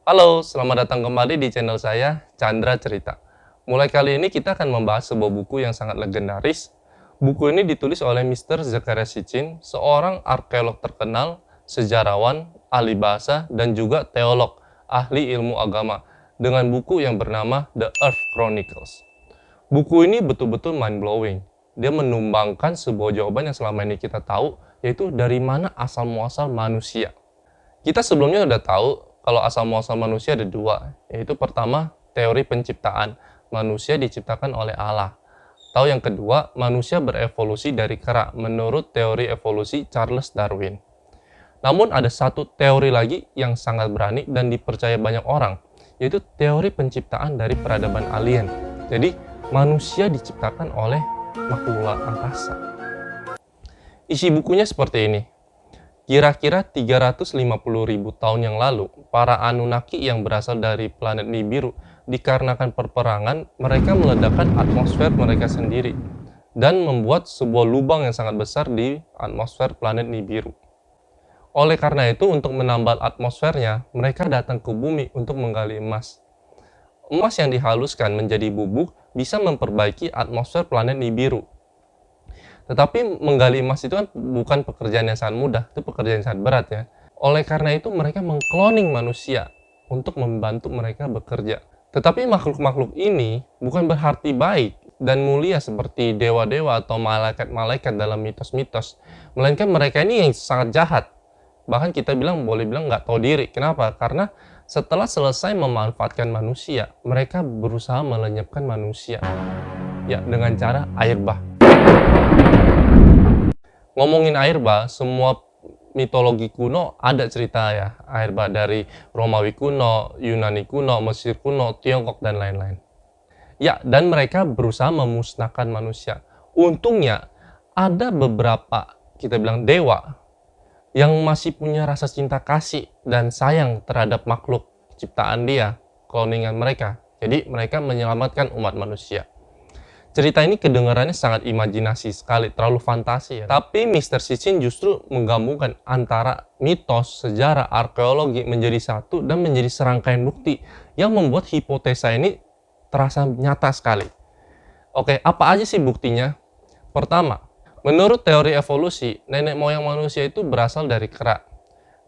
Halo, selamat datang kembali di channel saya, Chandra Cerita. Mulai kali ini kita akan membahas sebuah buku yang sangat legendaris. Buku ini ditulis oleh Mr. Zecharia Sitchin, seorang arkeolog terkenal, sejarawan, ahli bahasa, dan juga teolog, ahli ilmu agama, dengan buku yang bernama The Earth Chronicles. Buku ini betul-betul mind-blowing. Dia menumbangkan sebuah jawaban yang selama ini kita tahu, yaitu dari mana asal-muasal manusia. Kita sebelumnya udah tahu kalau asal-muasal manusia ada dua, yaitu pertama, teori penciptaan. Manusia diciptakan oleh Allah. Tahu yang kedua, manusia berevolusi dari kera, menurut teori evolusi Charles Darwin. Namun ada satu teori lagi yang sangat berani dan dipercaya banyak orang, yaitu teori penciptaan dari peradaban alien. Jadi, manusia diciptakan oleh makhluk angkasa. Isi bukunya seperti ini. Kira-kira 350.000 tahun yang lalu, para Anunnaki yang berasal dari planet Nibiru dikarenakan perperangan, mereka meledakkan atmosfer mereka sendiri dan membuat sebuah lubang yang sangat besar di atmosfer planet Nibiru. Oleh karena itu, untuk menambal atmosfernya, mereka datang ke bumi untuk menggali emas. Emas yang dihaluskan menjadi bubuk bisa memperbaiki atmosfer planet Nibiru. Tetapi menggali emas itu kan bukan pekerjaan yang sangat mudah, itu pekerjaan yang sangat berat ya. Oleh karena itu mereka mengkloning manusia untuk membantu mereka bekerja. Tetapi makhluk-makhluk ini bukan berarti baik dan mulia seperti dewa-dewa atau malaikat-malaikat dalam mitos-mitos. Melainkan mereka ini yang sangat jahat. Bahkan kita boleh bilang nggak tahu diri. Kenapa? Karena setelah selesai memanfaatkan manusia, mereka berusaha melenyapkan manusia. Ya, dengan cara air bah. Ngomongin air bah, semua mitologi kuno ada cerita ya. Air bah dari Romawi kuno, Yunani kuno, Mesir kuno, Tiongkok, dan lain-lain. Ya, dan mereka berusaha memusnahkan manusia. Untungnya, ada beberapa, kita bilang dewa, yang masih punya rasa cinta kasih dan sayang terhadap makhluk ciptaan dia, kloningan mereka. Jadi, mereka menyelamatkan umat manusia. Cerita ini kedengarannya sangat imajinasi sekali, terlalu fantasi ya. Tapi Mr. Sitchin justru menggabungkan antara mitos, sejarah, arkeologi menjadi satu dan menjadi serangkaian bukti yang membuat hipotesa ini terasa nyata sekali. Oke, apa aja sih buktinya? Pertama, menurut teori evolusi, nenek moyang manusia itu berasal dari kera.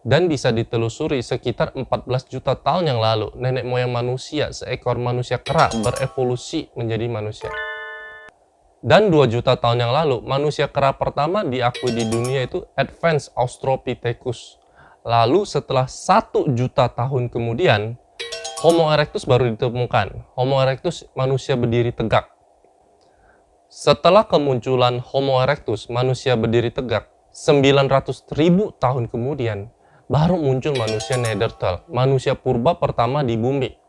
Dan bisa ditelusuri sekitar 14 juta tahun yang lalu, nenek moyang manusia, seekor manusia kera berevolusi menjadi manusia. Dan 2 juta tahun yang lalu, manusia kera pertama diakui di dunia itu Advanced Australopithecus. Lalu setelah 1 juta tahun kemudian, Homo erectus baru ditemukan. Homo erectus manusia berdiri tegak. Setelah kemunculan Homo erectus, manusia berdiri tegak, 900.000 tahun kemudian, baru muncul manusia Neanderthal, manusia purba pertama di bumi.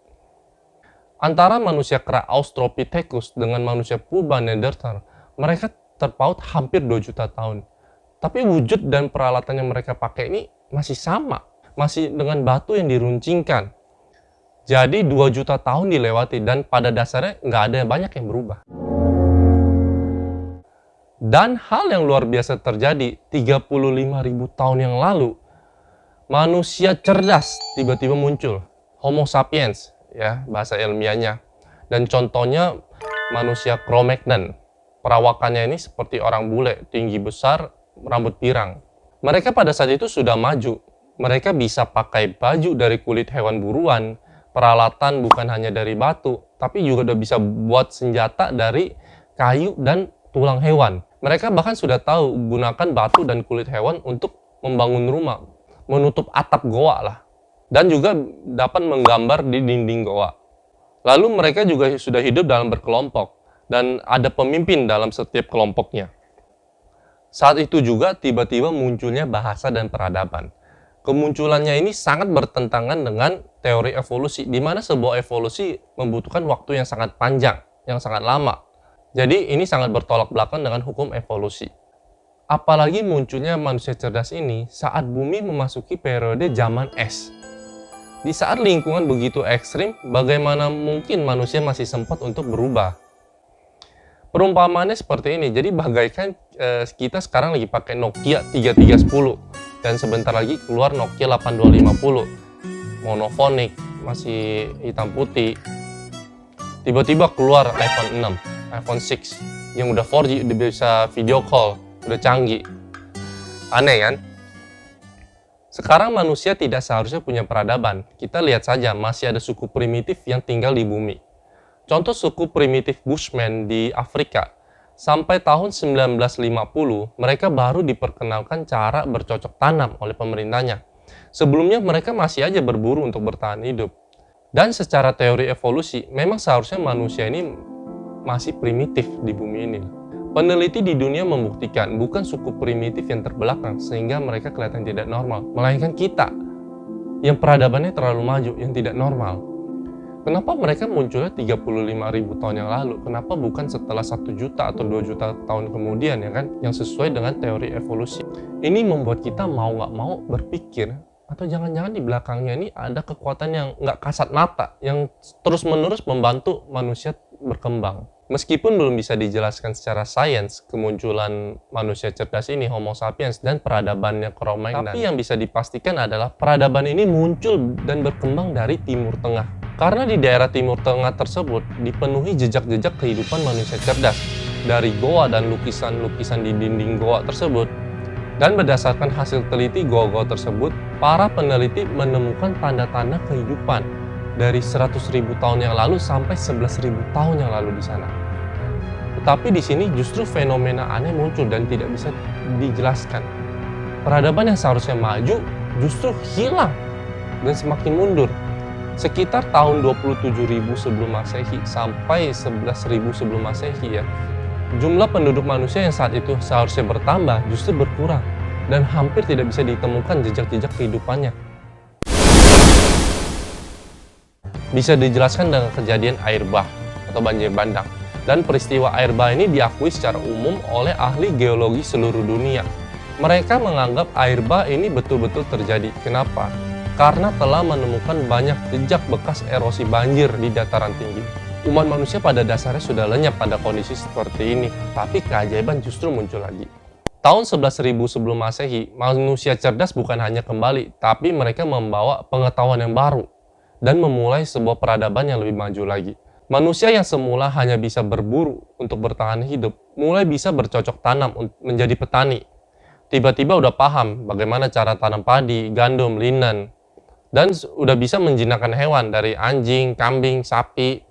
Antara manusia kera Australopithecus dengan manusia purba Neanderthal, mereka terpaut hampir 2 juta tahun. Tapi wujud dan peralatan yang mereka pakai ini masih sama, masih dengan batu yang diruncingkan. Jadi 2 juta tahun dilewati dan pada dasarnya nggak ada banyak yang berubah. Dan hal yang luar biasa terjadi 35.000 tahun yang lalu, manusia cerdas tiba-tiba muncul, Homo sapiens. Ya, bahasa ilmiahnya. Dan contohnya manusia Cro-Magnon. Perawakannya ini seperti orang bule, tinggi besar, rambut pirang. Mereka pada saat itu sudah maju. Mereka bisa pakai baju dari kulit hewan buruan, peralatan bukan hanya dari batu, tapi juga udah bisa buat senjata dari kayu dan tulang hewan. Mereka bahkan sudah tahu gunakan batu dan kulit hewan untuk membangun rumah, menutup atap goa lah. Dan juga dapat menggambar di dinding goa. Lalu mereka juga sudah hidup dalam berkelompok dan ada pemimpin dalam setiap kelompoknya. Saat itu juga tiba-tiba munculnya bahasa dan peradaban. Kemunculannya ini sangat bertentangan dengan teori evolusi, di mana sebuah evolusi membutuhkan waktu yang sangat panjang, yang sangat lama. Jadi ini sangat bertolak belakang dengan hukum evolusi. Apalagi munculnya manusia cerdas ini saat bumi memasuki periode zaman es. Di saat lingkungan begitu ekstrim, bagaimana mungkin manusia masih sempat untuk berubah? Perumpamaannya seperti ini, jadi bagaikan kita sekarang lagi pakai Nokia 3310 dan sebentar lagi keluar Nokia 8250, monofonik, masih hitam putih. Tiba-tiba keluar iPhone 6, iPhone 6 yang udah 4G, udah bisa video call, udah canggih. Aneh kan? Sekarang manusia tidak seharusnya punya peradaban. Kita lihat saja, masih ada suku primitif yang tinggal di bumi. Contoh suku primitif Bushmen di Afrika. Sampai tahun 1950, mereka baru diperkenalkan cara bercocok tanam oleh pemerintahnya. Sebelumnya mereka masih aja berburu untuk bertahan hidup. Dan secara teori evolusi, memang seharusnya manusia ini masih primitif di bumi ini. Peneliti di dunia membuktikan bukan suku primitif yang terbelakang sehingga mereka kelihatan tidak normal, melainkan kita yang peradabannya terlalu maju, yang tidak normal. Kenapa mereka munculnya 35.000 tahun yang lalu? Kenapa bukan setelah 1 juta atau 2 juta tahun kemudian, ya kan? Yang sesuai dengan teori evolusi. Ini membuat kita mau nggak mau berpikir, atau jangan-jangan di belakangnya ini ada kekuatan yang nggak kasat mata, yang terus-menerus membantu manusia berkembang. Meskipun belum bisa dijelaskan secara sains kemunculan manusia cerdas ini, Homo sapiens, dan peradabannya Cro-Magnon. Tapi yang bisa dipastikan adalah peradaban ini muncul dan berkembang dari Timur Tengah. Karena di daerah Timur Tengah tersebut dipenuhi jejak-jejak kehidupan manusia cerdas dari goa dan lukisan-lukisan di dinding goa tersebut. Dan berdasarkan hasil teliti goa-goa tersebut, para peneliti menemukan tanda-tanda kehidupan dari 100.000 tahun yang lalu sampai 11.000 tahun yang lalu di sana. Tetapi di sini justru fenomena aneh muncul dan tidak bisa dijelaskan. Peradaban yang seharusnya maju justru hilang dan semakin mundur. Sekitar tahun 27.000 sebelum Masehi sampai 11.000 sebelum Masehi ya. Jumlah penduduk manusia yang saat itu seharusnya bertambah justru berkurang dan hampir tidak bisa ditemukan jejak-jejak kehidupannya. Bisa dijelaskan dengan kejadian air bah atau banjir bandang. Dan peristiwa air bah ini diakui secara umum oleh ahli geologi seluruh dunia. Mereka menganggap air bah ini betul-betul terjadi. Kenapa? Karena telah menemukan banyak jejak bekas erosi banjir di dataran tinggi. Umat manusia pada dasarnya sudah lenyap pada kondisi seperti ini, tapi keajaiban justru muncul lagi. Tahun 11.000 sebelum Masehi, manusia cerdas bukan hanya kembali, tapi mereka membawa pengetahuan yang baru dan memulai sebuah peradaban yang lebih maju lagi. Manusia yang semula hanya bisa berburu untuk bertahan hidup, mulai bisa bercocok tanam menjadi petani. Tiba-tiba udah paham bagaimana cara tanam padi, gandum, linen, dan udah bisa menjinakkan hewan dari anjing, kambing, sapi.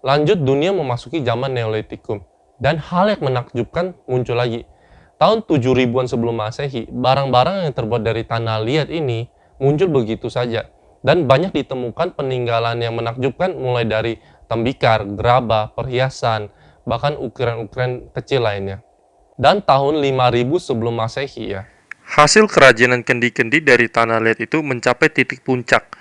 Lanjut dunia memasuki zaman Neolitikum. Dan hal yang menakjubkan muncul lagi. Tahun 7000-an sebelum Masehi, barang-barang yang terbuat dari tanah liat ini muncul begitu saja. Dan banyak ditemukan peninggalan yang menakjubkan mulai dari tembikar, gerabah, perhiasan, bahkan ukiran-ukiran kecil lainnya. Dan tahun 5000 sebelum Masehi ya. Hasil kerajinan kendi-kendi dari tanah liat itu mencapai titik puncak.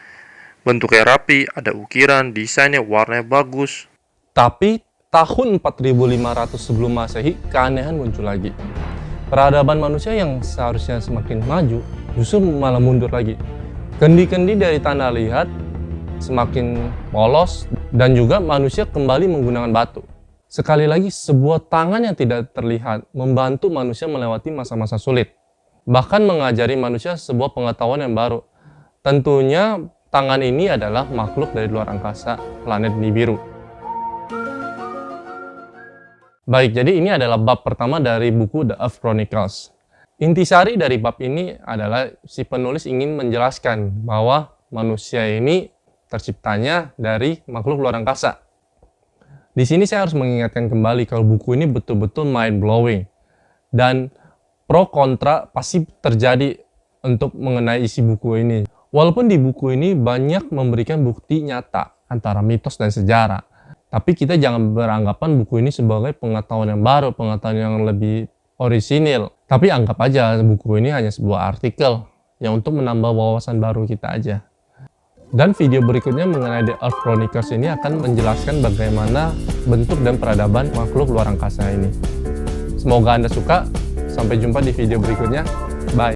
Bentuknya rapi, ada ukiran, desainnya, warnanya bagus. Tapi tahun 4500 sebelum Masehi, keanehan muncul lagi. Peradaban manusia yang seharusnya semakin maju, justru malah mundur lagi. Kendi-kendi dari tanah liat semakin polos, dan juga manusia kembali menggunakan batu. Sekali lagi, sebuah tangan yang tidak terlihat membantu manusia melewati masa-masa sulit. Bahkan mengajari manusia sebuah pengetahuan yang baru. Tentunya tangan ini adalah makhluk dari luar angkasa, planet Nibiru. Baik, jadi ini adalah bab pertama dari buku The Earth Chronicles. Intisari dari bab ini adalah si penulis ingin menjelaskan bahwa manusia ini terciptanya dari makhluk luar angkasa. Di sini saya harus mengingatkan kembali kalau buku ini betul-betul mind-blowing. Dan pro kontra pasti terjadi untuk mengenai isi buku ini. Walaupun di buku ini banyak memberikan bukti nyata antara mitos dan sejarah. Tapi kita jangan beranggapan buku ini sebagai pengetahuan yang baru, pengetahuan yang lebih orisinil. Tapi anggap aja buku ini hanya sebuah artikel yang untuk menambah wawasan baru kita aja. Dan video berikutnya mengenai The Earth Chronicles ini akan menjelaskan bagaimana bentuk dan peradaban makhluk luar angkasa ini. Semoga Anda suka. Sampai jumpa di video berikutnya. Bye.